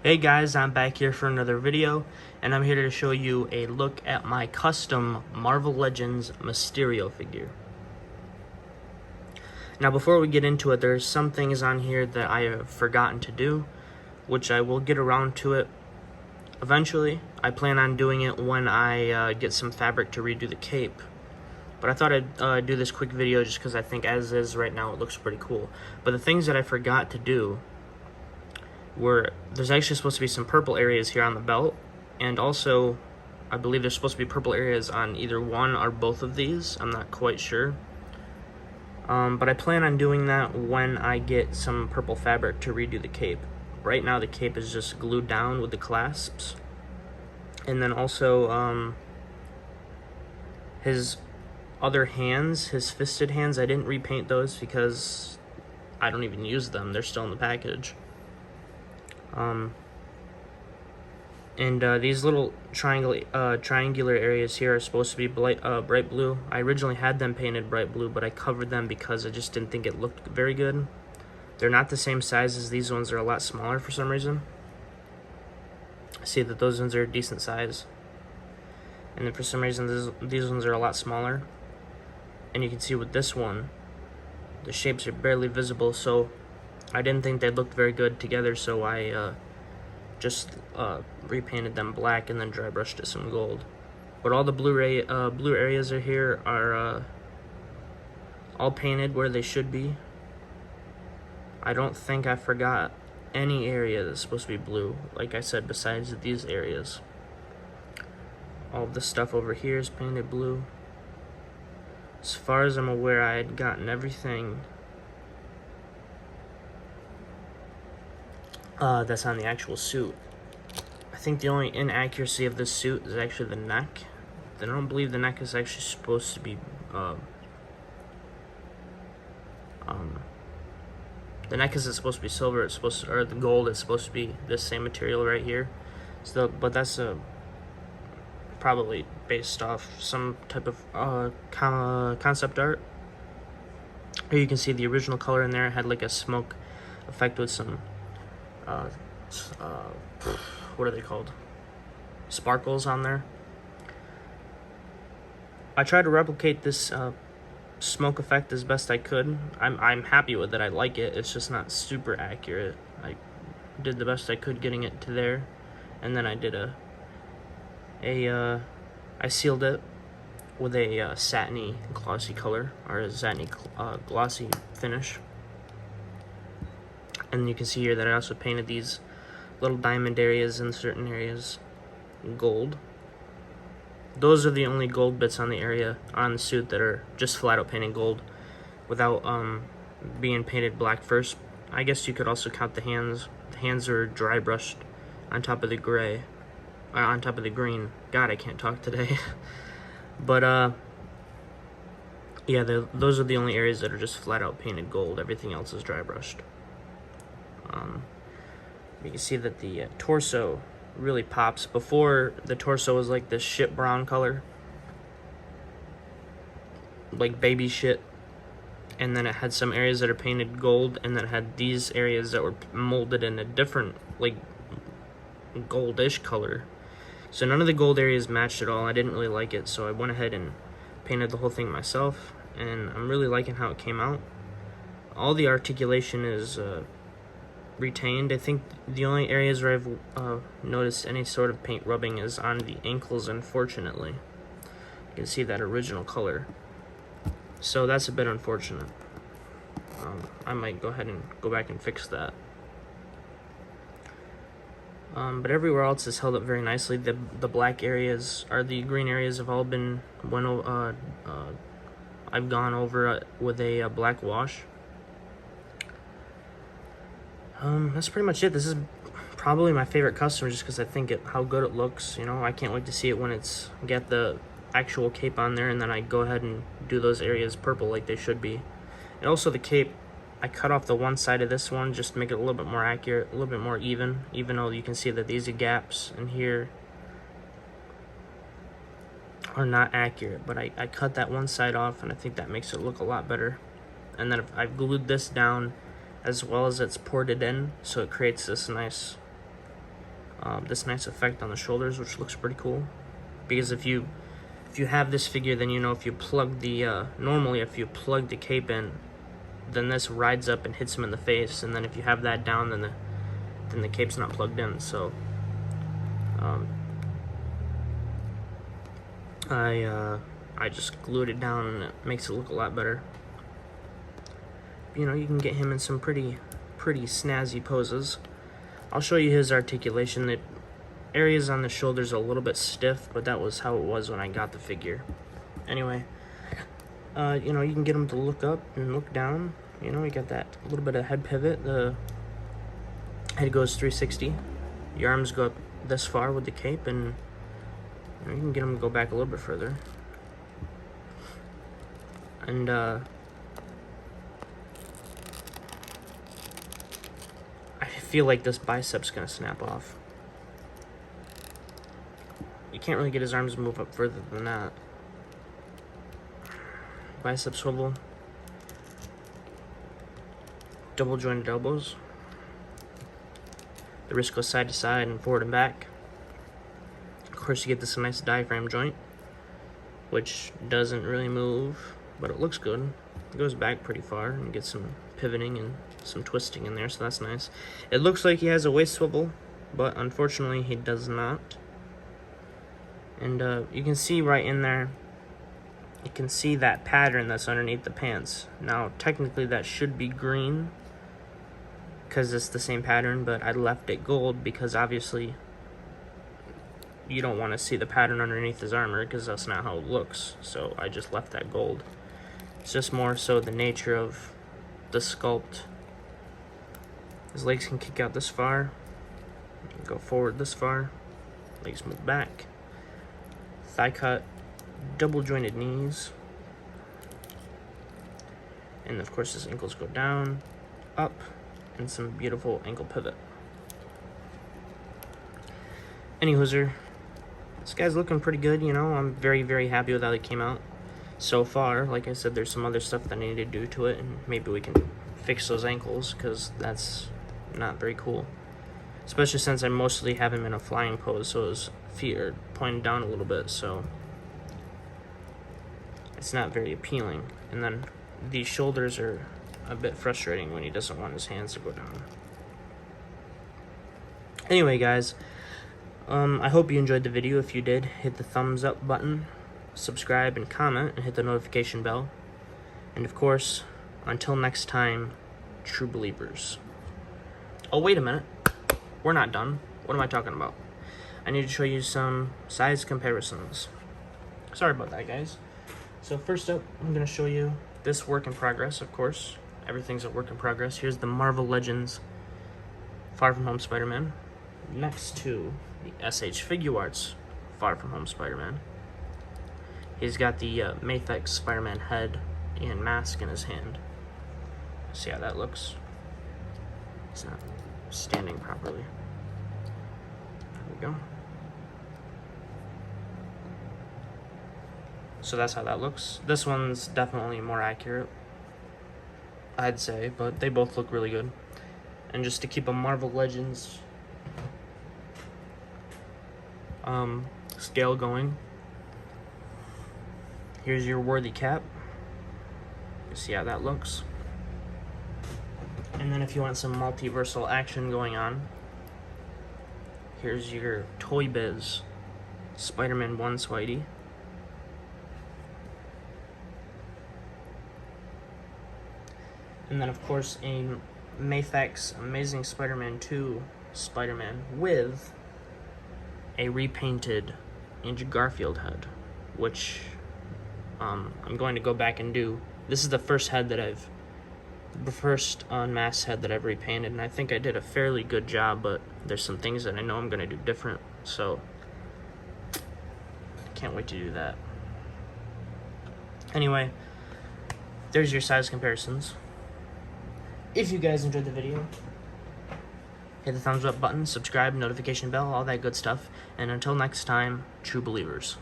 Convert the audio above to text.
Hey guys, I'm back here for another video, and I'm here to show you a look at my custom Marvel Legends Mysterio figure. Now before we get into it, there's some things on here that I have forgotten to do, which I will get around to it eventually. I plan on doing it when I get some fabric to redo the cape. But I thought I'd do this quick video just because I think as is right now it looks pretty cool. But the things that I forgot to do were, there's actually supposed to be some purple areas here on the belt, and also I believe there's supposed to be purple areas on either one or both of these. I'm not quite sure. But I plan on doing that when I get some purple fabric to redo the cape. Right now the cape is just glued down with the clasps. And then also his other hands, his fisted hands, I didn't repaint those because I don't even use them. They're still in the package. These little triangular areas here are supposed to be bright blue. I originally had them painted bright blue, but I covered them because I just didn't think it looked very good. They're not the same size as these ones. They're a lot smaller for some reason. I see that those ones are a decent size, and then for some reason these ones are a lot smaller. And you can see with this one, the shapes are barely visible, so I didn't think they looked very good together, so I just repainted them black and then dry brushed it some gold. But all the blue areas are here are all painted where they should be. I don't think I forgot any area that's supposed to be blue, like I said, besides these areas. All of this stuff over here is painted blue. As far as I'm aware, I had gotten everything that's on the actual suit. I think the only inaccuracy of this suit is actually the neck. I don't believe the neck is actually supposed to be the neck isn't supposed to be silver. It's supposed to, or the gold is supposed to be this same material right here. So, but that's probably based off some type of concept art. Here you can see the original color in there. It had like a smoke effect with some what are they called? Sparkles on there. I tried to replicate this smoke effect as best I could. I'm happy with it. I like it. It's just not super accurate. I did the best I could getting it to there, and then I did I sealed it with a satiny glossy color, or a satiny glossy finish. And you can see here that I also painted these little diamond areas in certain areas gold. Those are the only gold bits on the suit that are just flat out painted gold without being painted black first. I guess you could also count the hands. The hands are dry brushed on top of the gray, on top of the green. God, I can't talk today. But yeah, those are the only areas that are just flat out painted gold. Everything else is dry brushed. You can see that the torso really pops. Before, the torso was like this shit brown color, like baby shit, and then it had some areas that are painted gold, and then it had these areas that were molded in a different, like, goldish color. So none of the gold areas matched at all. I didn't really like it, so I went ahead and painted the whole thing myself, and I'm really liking how it came out. All the articulation is retained. I think the only areas where I've noticed any sort of paint rubbing is on the ankles, unfortunately. You can see that original color, so that's a bit unfortunate. I might go ahead and go back and fix that. But everywhere else is held up very nicely. The black areas, or the green areas, have all been I've gone over with a black wash. That's pretty much it. This is probably my favorite customer just because I think how good it looks. You know, I can't wait to see it when it's got the actual cape on there, and then I go ahead and do those areas purple like they should be. And also the cape, I cut off the one side of this one just to make it a little bit more accurate, a little bit more even though you can see that these gaps in here are not accurate. But I cut that one side off, and I think that makes it look a lot better. And then I've glued this down as well as it's ported in, so it creates this nice this nice effect on the shoulders, which looks pretty cool. Because if you have this figure, then you know if you plug the normally if you plug the cape in, then this rides up and hits him in the face, and then if you have that down, then the cape's not plugged in. So I just glued it down, and it makes it look a lot better. You know, you can get him in some pretty snazzy poses. I'll show you his articulation. The areas on the shoulders are a little bit stiff, but that was how it was when I got the figure. Anyway, you know, you can get him to look up and look down. You know, you got that little bit of head pivot. The head goes 360. Your arms go up this far with the cape, and you know, you can get him to go back a little bit further. And I feel like this bicep's gonna snap off. You can't really get his arms to move up further than that. Bicep swivel. Double jointed elbows. The wrist goes side to side and forward and back. Of course, you get this nice diaphragm joint, which doesn't really move, but it looks good. It goes back pretty far and gets some pivoting and some twisting in there, so that's nice. It looks like he has a waist swivel, but unfortunately he does not. And you can see right in there, you can see that pattern that's underneath the pants. Now, technically that should be green, because it's the same pattern, but I left it gold because obviously you don't want to see the pattern underneath his armor, because that's not how it looks. So I just left that gold. It's just more so the nature of the sculpt. His legs can kick out this far, go forward this far, legs move back, thigh cut, double jointed knees, and of course his ankles go down, up, and some beautiful ankle pivot. Anywhozer, this guy's looking pretty good, you know. I'm very happy with how it came out so far. Like I said, there's some other stuff that I need to do to it, and maybe we can fix those ankles, because that's not very cool. Especially since I mostly have him in a flying pose, so his feet are pointed down a little bit, so it's not very appealing. And then these shoulders are a bit frustrating when he doesn't want his hands to go down. Anyway, guys, I hope you enjoyed the video. If you did, hit the thumbs up button, subscribe and comment, and hit the notification bell. And of course, until next time, true believers. Oh, wait a minute. We're not done. What am I talking about? I need to show you some size comparisons. Sorry about that, guys. So first up, I'm going to show you this work in progress, of course. Everything's a work in progress. Here's the Marvel Legends Far From Home Spider-Man next to the SH Figuarts Far From Home Spider-Man. He's got the Mafex Spider-Man head and mask in his hand. See how that looks? It's not standing properly. There we go. So that's how that looks. This one's definitely more accurate, I'd say, but they both look really good. And just to keep a Marvel Legends scale going, here's your worthy cap. You see how that looks. And then if you want some multiversal action going on, here's your Toy Biz Spider-Man 1 Spidey. And then of course a Mafex Amazing Spider-Man 2 Spider-Man with a repainted Andrew Garfield head, which I'm going to go back and do. This is the first unmasked head that I've repainted, and I think I did a fairly good job, but there's some things that I know I'm going to do different, so I can't wait to do that. Anyway, there's your size comparisons. If you guys enjoyed the video, hit the thumbs up button, subscribe, notification bell, all that good stuff. And until next time, true believers.